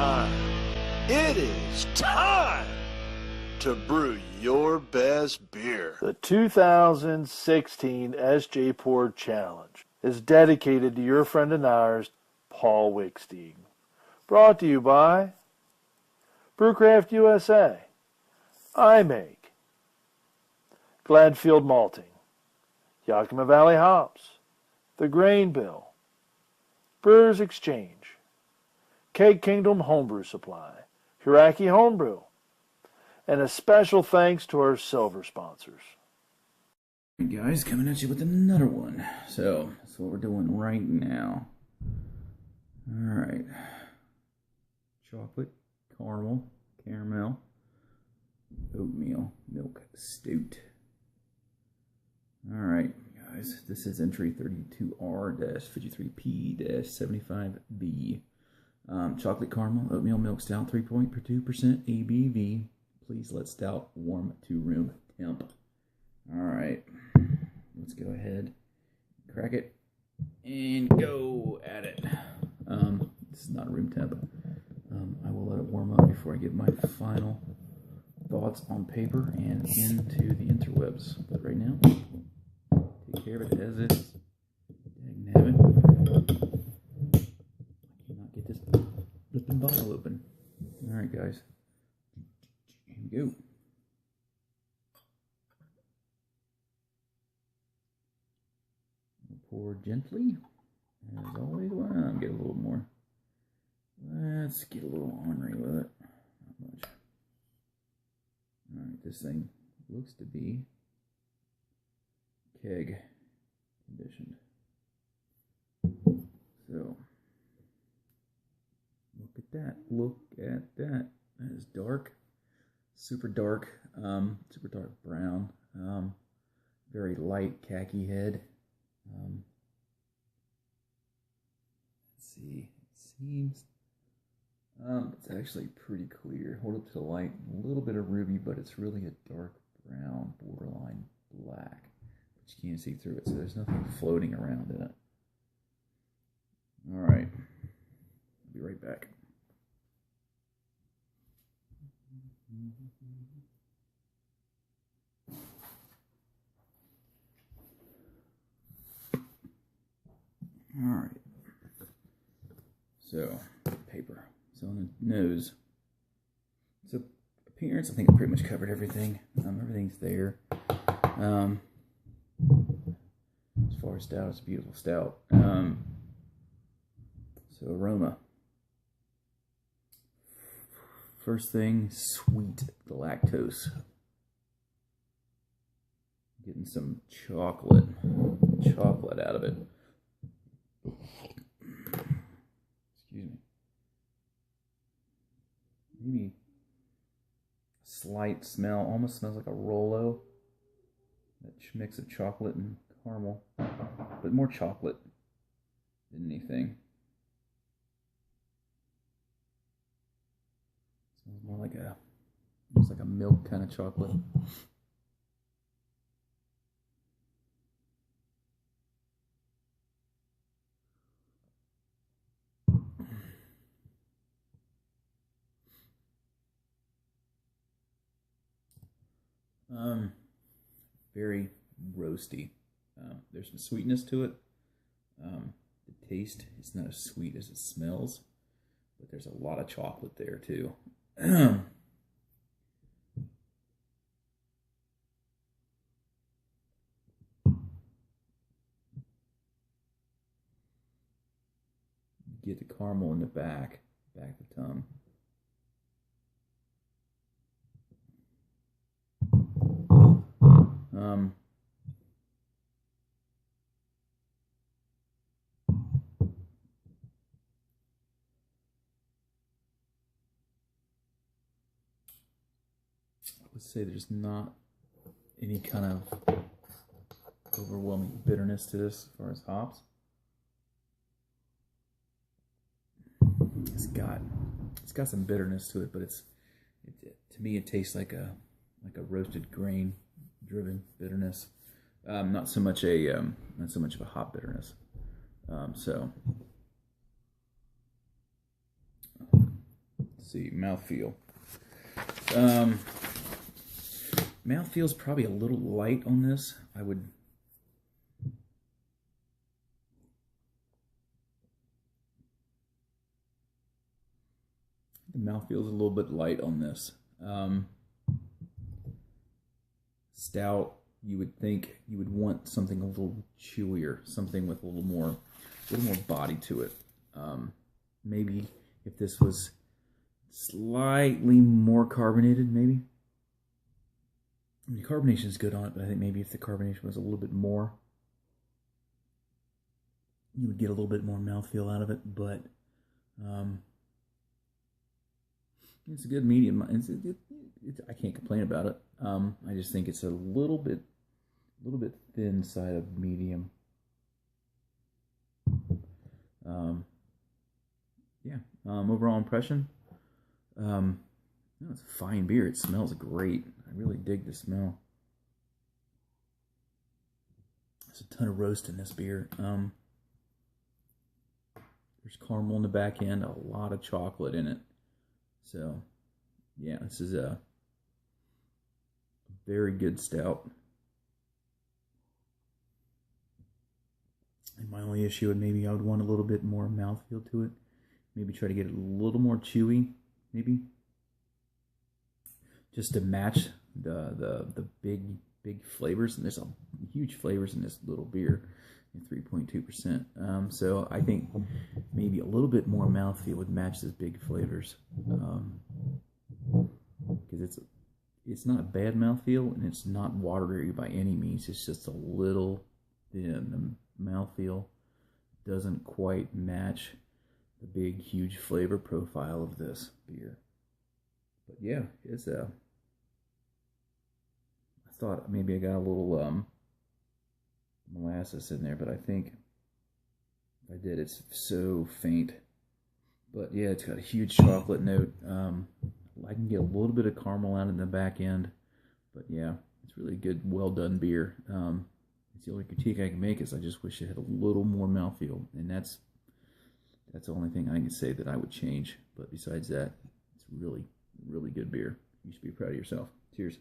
time. It is time to brew your best beer. The 2016 Sjporr Challenge is dedicated to your friend and ours, Paul Wickstein. Brought to you by Brewcraft USA, iMake, Gladfield Malting, Yakima Valley Hops, The Grain Bill, Brewers Exchange, Keg Kingdom Homebrew Supply, Hiraki Homebrew, and a special thanks to our silver sponsors. Hey guys, coming at you with another one. So, that's what we're doing right now. Alright. Chocolate, caramel, oatmeal, milk stout. Alright, guys, this is entry 32R-53P-75V. Chocolate caramel, oatmeal milk stout, 3.2% ABV. Please let stout warm to room temp. Alright, let's go ahead, crack it, and go at it. This is not room temp. I will let it warm up before I give my final thoughts on paper and into the interwebs. But right now, take care of it as is. Dagnabbit. I cannot get this flipping bottle open. Alright, guys. Here we go. Pour gently, as always. Well, get a little more. Let's get a little ornery with it. Not much. Alright, this thing looks to be keg conditioned. So, look at that. Look at that. That is dark. Super dark brown. Very light khaki head. Let's see. It seems it's actually pretty clear. Hold up to the light. A little bit of ruby, but it's really a dark brown, borderline black. But you can't see through it, so there's nothing floating around in it. Alright. I'll be right back. Alright. So, paper. So on the nose. So appearance, I think I pretty much covered everything. Everything's there. As far as stout, it's a beautiful stout. So aroma. First thing, sweet lactose. Getting some chocolate out of it. Excuse me. Maybe slight smell, almost smells like a Rolo. That mix of chocolate and caramel, but more chocolate than anything. Smells more like almost like a milk kind of chocolate. Very roasty. There's some sweetness to it. The taste is not as sweet as it smells, but there's a lot of chocolate there too. Get the caramel in the back of the tongue. Let's say there's not any kind of overwhelming bitterness to this as far as hops. It's got some bitterness to it, but to me it tastes like a roasted grain driven bitterness. Not so much of a hop bitterness. So see, mouthfeel. Mouthfeel's probably a little light on this. The mouthfeel's a little bit light on this. Stout, you would think you would want something a little chewier, something with a little more body to it. Maybe if this was slightly more carbonated, maybe. I mean, the carbonation is good on it, but I think maybe if the carbonation was a little bit more, you would get a little bit more mouthfeel out of it. But it's a good medium. I can't complain about it. I just think it's a little bit thin side of medium. Overall impression. It's a fine beer. It smells great. I really dig the smell. There's a ton of roast in this beer. There's caramel in the back end, a lot of chocolate in it. So, yeah, this is a very good stout. And my only issue would maybe I would want a little bit more mouthfeel to it. Maybe try to get it a little more chewy, maybe. Just to match the big flavors. And there's a huge flavors in this little beer. 3.2%. So I think maybe a little bit more mouthfeel would match those big flavors. Because it's not a bad mouthfeel and it's not watery by any means. It's just a little thin. The mouthfeel doesn't quite match the big, huge flavor profile of this beer. But yeah, it's I thought maybe I got a little molasses in there, but I think if I did, it's so faint. But yeah, it's got a huge chocolate note. I can get a little bit of caramel out in the back end, but yeah, it's really good, well done beer. It's the only critique I can make is I just wish it had a little more mouthfeel, and that's the only thing I can say that I would change. But besides that, it's really, really good beer. You should be proud of yourself. Cheers.